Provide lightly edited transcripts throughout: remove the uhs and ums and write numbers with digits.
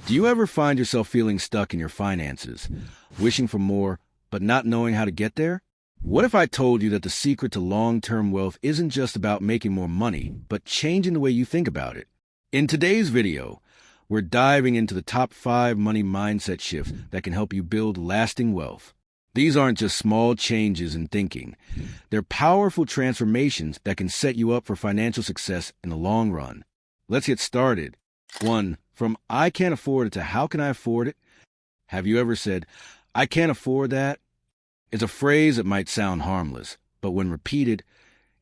Do you ever find yourself feeling stuck in your finances, wishing for more, but not knowing how to get there? What if I told you that the secret to long-term wealth isn't just about making more money, but changing the way you think about it? In today's video, we're diving into the top 5 money mindset shifts that can help you build lasting wealth. These aren't just small changes in thinking. They're powerful transformations that can set you up for financial success in the long run. Let's get started. 1. From I can't afford it to how can I afford it? Have you ever said, I can't afford that? It's a phrase that might sound harmless, but when repeated,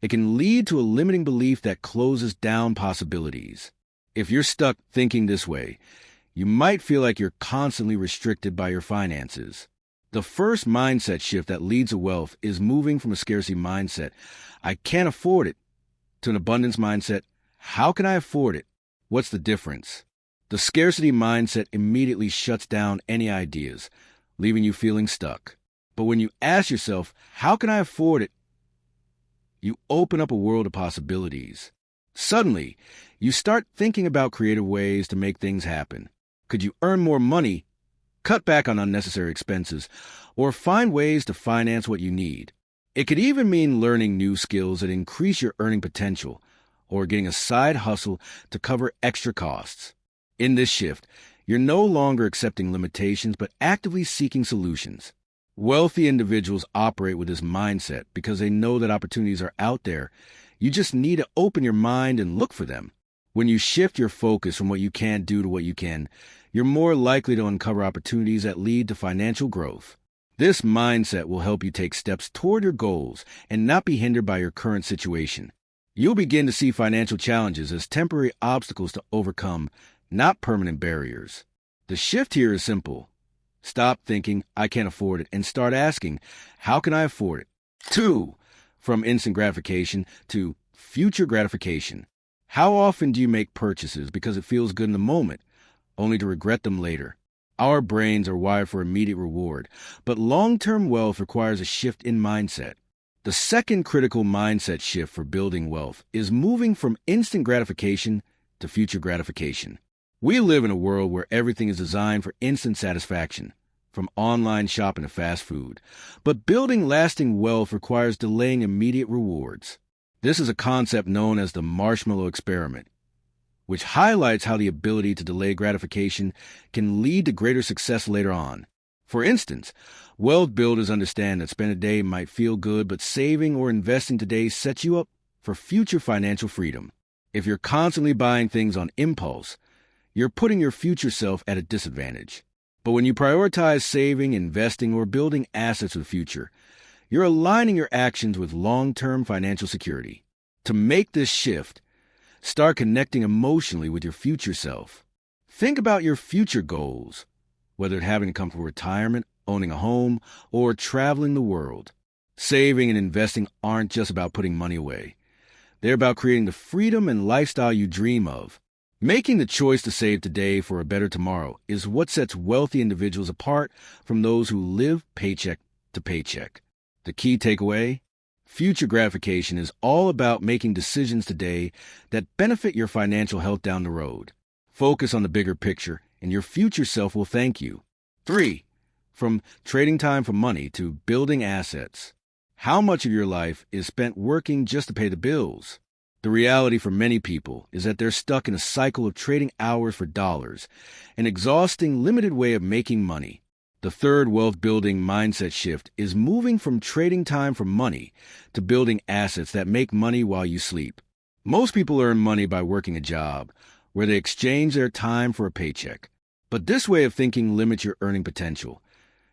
it can lead to a limiting belief that closes down possibilities. If you're stuck thinking this way, you might feel like you're constantly restricted by your finances. The first mindset shift that leads to wealth is moving from a scarcity mindset, I can't afford it, to an abundance mindset, how can I afford it? What's the difference? The scarcity mindset immediately shuts down any ideas, leaving you feeling stuck. But when you ask yourself, how can I afford it? You open up a world of possibilities. Suddenly, you start thinking about creative ways to make things happen. Could you earn more money, cut back on unnecessary expenses, or find ways to finance what you need? It could even mean learning new skills that increase your earning potential, or getting a side hustle to cover extra costs. In this shift, you're no longer accepting limitations but actively seeking solutions. Wealthy individuals operate with this mindset because they know that opportunities are out there. You just need to open your mind and look for them. When you shift your focus from what you can't do to what you can, you're more likely to uncover opportunities that lead to financial growth. This mindset will help you take steps toward your goals and not be hindered by your current situation. You'll begin to see financial challenges as temporary obstacles to overcome, not permanent barriers. The shift here is simple. Stop thinking, I can't afford it, and start asking, how can I afford it? 2. From instant gratification to future gratification. How often do you make purchases because it feels good in the moment, only to regret them later? Our brains are wired for immediate reward, but long-term wealth requires a shift in mindset. The second critical mindset shift for building wealth is moving from instant gratification to future gratification. We live in a world where everything is designed for instant satisfaction, from online shopping to fast food. But building lasting wealth requires delaying immediate rewards. This is a concept known as the marshmallow experiment, which highlights how the ability to delay gratification can lead to greater success later on. For instance, wealth builders understand that spending a day might feel good, but saving or investing today sets you up for future financial freedom. If you're constantly buying things on impulse, you're putting your future self at a disadvantage. But when you prioritize saving, investing, or building assets for the future, you're aligning your actions with long-term financial security. To make this shift, start connecting emotionally with your future self. Think about your future goals, whether it's having a comfortable retirement, owning a home, or traveling the world. Saving and investing aren't just about putting money away. They're about creating the freedom and lifestyle you dream of. Making the choice to save today for a better tomorrow is what sets wealthy individuals apart from those who live paycheck to paycheck. The key takeaway? Future gratification is all about making decisions today that benefit your financial health down the road. Focus on the bigger picture, and your future self will thank you. 3. From trading time for money to building assets. How much of your life is spent working just to pay the bills? The reality for many people is that they're stuck in a cycle of trading hours for dollars, an exhausting, limited way of making money. The third wealth-building mindset shift is moving from trading time for money to building assets that make money while you sleep. Most people earn money by working a job, where they exchange their time for a paycheck. But this way of thinking limits your earning potential.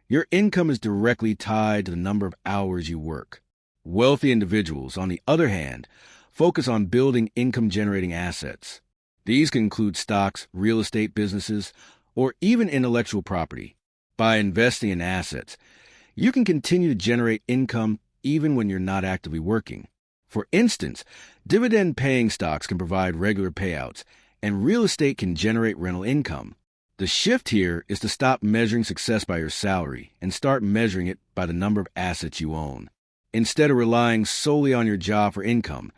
Your income is directly tied to the number of hours you work. Wealthy individuals, on the other hand, focus on building income-generating assets. These can include stocks, real estate businesses, or even intellectual property. By investing in assets, you can continue to generate income even when you're not actively working. For instance, dividend-paying stocks can provide regular payouts, and real estate can generate rental income. The shift here is to stop measuring success by your salary and start measuring it by the number of assets you own. Instead of relying solely on your job for income,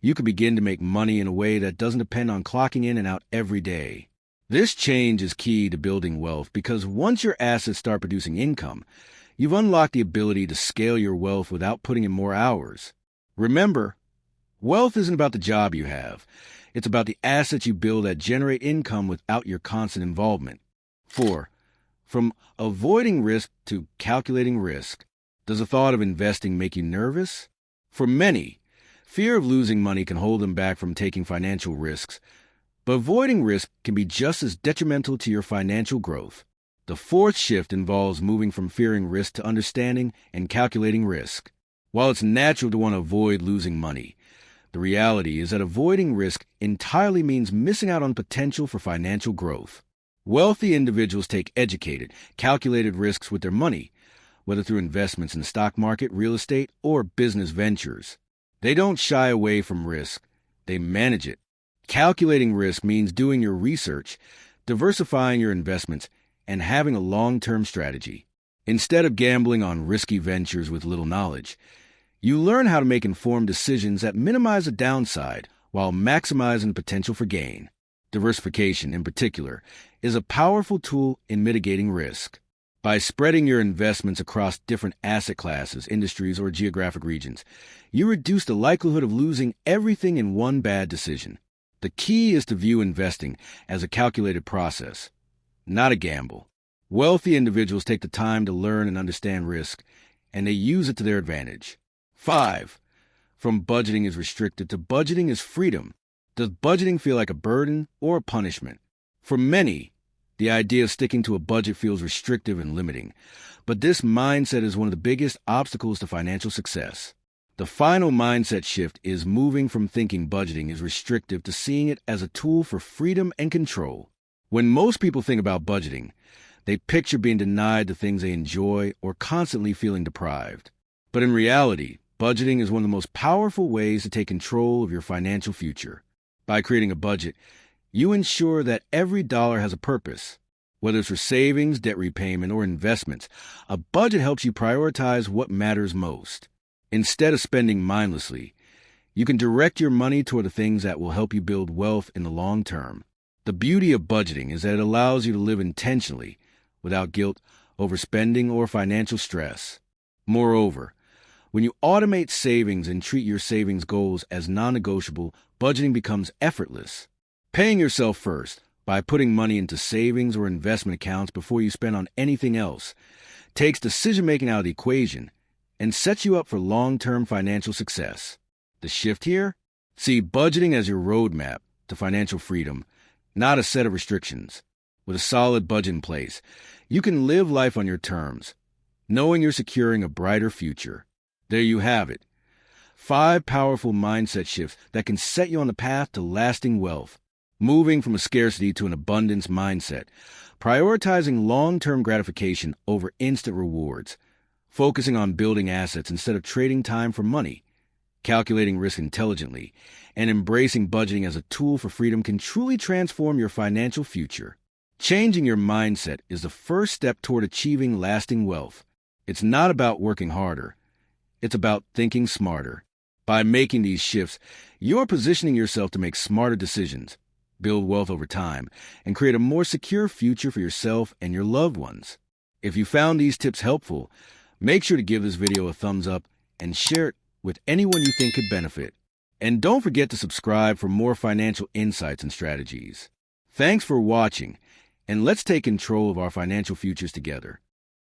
you can begin to make money in a way that doesn't depend on clocking in and out every day. This change is key to building wealth because once your assets start producing income, you've unlocked the ability to scale your wealth without putting in more hours. Remember, wealth isn't about the job you have. It's about the assets you build that generate income without your constant involvement. 4. From avoiding risk to calculating risk. Does the thought of investing make you nervous? For many, fear of losing money can hold them back from taking financial risks, but avoiding risk can be just as detrimental to your financial growth. The fourth shift involves moving from fearing risk to understanding and calculating risk. While it's natural to want to avoid losing money, the reality is that avoiding risk entirely means missing out on potential for financial growth. Wealthy individuals take educated, calculated risks with their money, whether through investments in the stock market, real estate, or business ventures. They don't shy away from risk. They manage it. Calculating risk means doing your research, diversifying your investments, and having a long-term strategy. Instead of gambling on risky ventures with little knowledge, you learn how to make informed decisions that minimize the downside while maximizing potential for gain. Diversification, in particular, is a powerful tool in mitigating risk. By spreading your investments across different asset classes, industries, or geographic regions, you reduce the likelihood of losing everything in one bad decision. The key is to view investing as a calculated process, not a gamble. Wealthy individuals take the time to learn and understand risk, and they use it to their advantage. 5. From budgeting is restricted to budgeting is freedom. Does budgeting feel like a burden or a punishment? For many, the idea of sticking to a budget feels restrictive and limiting, but this mindset is one of the biggest obstacles to financial success. The final mindset shift is moving from thinking budgeting is restrictive to seeing it as a tool for freedom and control. When most people think about budgeting, they picture being denied the things they enjoy or constantly feeling deprived. But in reality, budgeting is one of the most powerful ways to take control of your financial future. By creating a budget, you ensure that every dollar has a purpose. Whether it's for savings, debt repayment, or investments, a budget helps you prioritize what matters most. Instead of spending mindlessly, you can direct your money toward the things that will help you build wealth in the long term. The beauty of budgeting is that it allows you to live intentionally, without guilt, overspending, or financial stress. Moreover, when you automate savings and treat your savings goals as non-negotiable, budgeting becomes effortless. Paying yourself first, by putting money into savings or investment accounts before you spend on anything else, takes decision-making out of the equation and sets you up for long-term financial success. The shift here? See budgeting as your roadmap to financial freedom, not a set of restrictions. With a solid budget in place, you can live life on your terms, knowing you're securing a brighter future. There you have it. 5 powerful mindset shifts that can set you on the path to lasting wealth. Moving from a scarcity to an abundance mindset, prioritizing long-term gratification over instant rewards, focusing on building assets instead of trading time for money, calculating risk intelligently, and embracing budgeting as a tool for freedom can truly transform your financial future. Changing your mindset is the first step toward achieving lasting wealth. It's not about working harder. It's about thinking smarter. By making these shifts, you're positioning yourself to make smarter decisions, build wealth over time, and create a more secure future for yourself and your loved ones. If you found these tips helpful, make sure to give this video a thumbs up and share it with anyone you think could benefit. And don't forget to subscribe for more financial insights and strategies. Thanks for watching, and let's take control of our financial futures together.